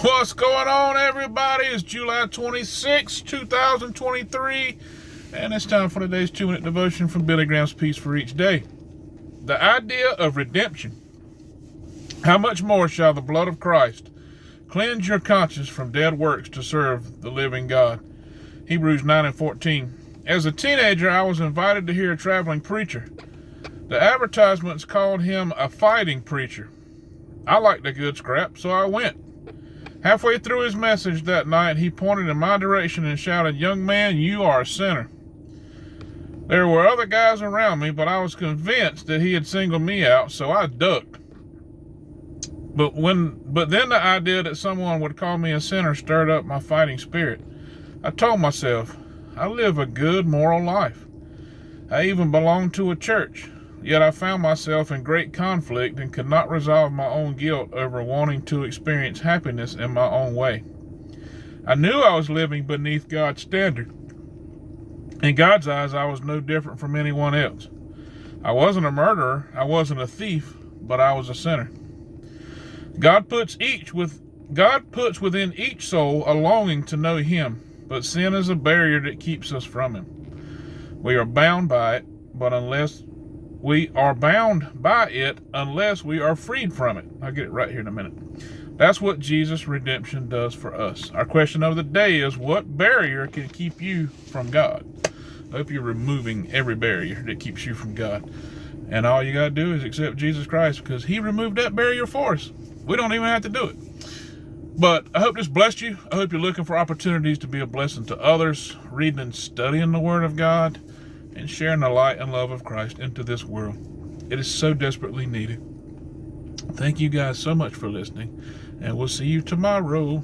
What's going on, everybody? It's July 26, 2023, and it's time for today's 2-minute devotion from Billy Graham's Peace for Each Day. The idea of redemption. How much more shall the blood of Christ cleanse your conscience from dead works to serve the living God? Hebrews 9:14. As a teenager, I was invited to hear a traveling preacher. The advertisements called him a fighting preacher. I liked a good scrap, so I went. Halfway through his message that night, he pointed in my direction and shouted, "Young man, you are a sinner." There were other guys around me, but I was convinced that he had singled me out, so I ducked. But then the idea that someone would call me a sinner stirred up my fighting spirit. I told myself, I live a good moral life. I even belong to a church. Yet I found myself in great conflict and could not resolve my own guilt over wanting to experience happiness in my own way. I knew I was living beneath God's standard. In God's eyes, I was no different from anyone else. I wasn't a murderer, I wasn't a thief, but I was a sinner. God puts within each soul a longing to know Him, but sin is a barrier that keeps us from Him. We are bound by it, unless we are freed from it. I'll get it right here in a minute. That's what Jesus' redemption does for us. Our question of the day is, what barrier can keep you from God? I hope you're removing every barrier that keeps you from God. And all you got to do is accept Jesus Christ, because He removed that barrier for us. We don't even have to do it. But I hope this blessed you. I hope you're looking for opportunities to be a blessing to others, reading and studying the Word of God, and sharing the light and love of Christ into this world. It is so desperately needed. Thank you guys so much for listening, and we'll see you tomorrow.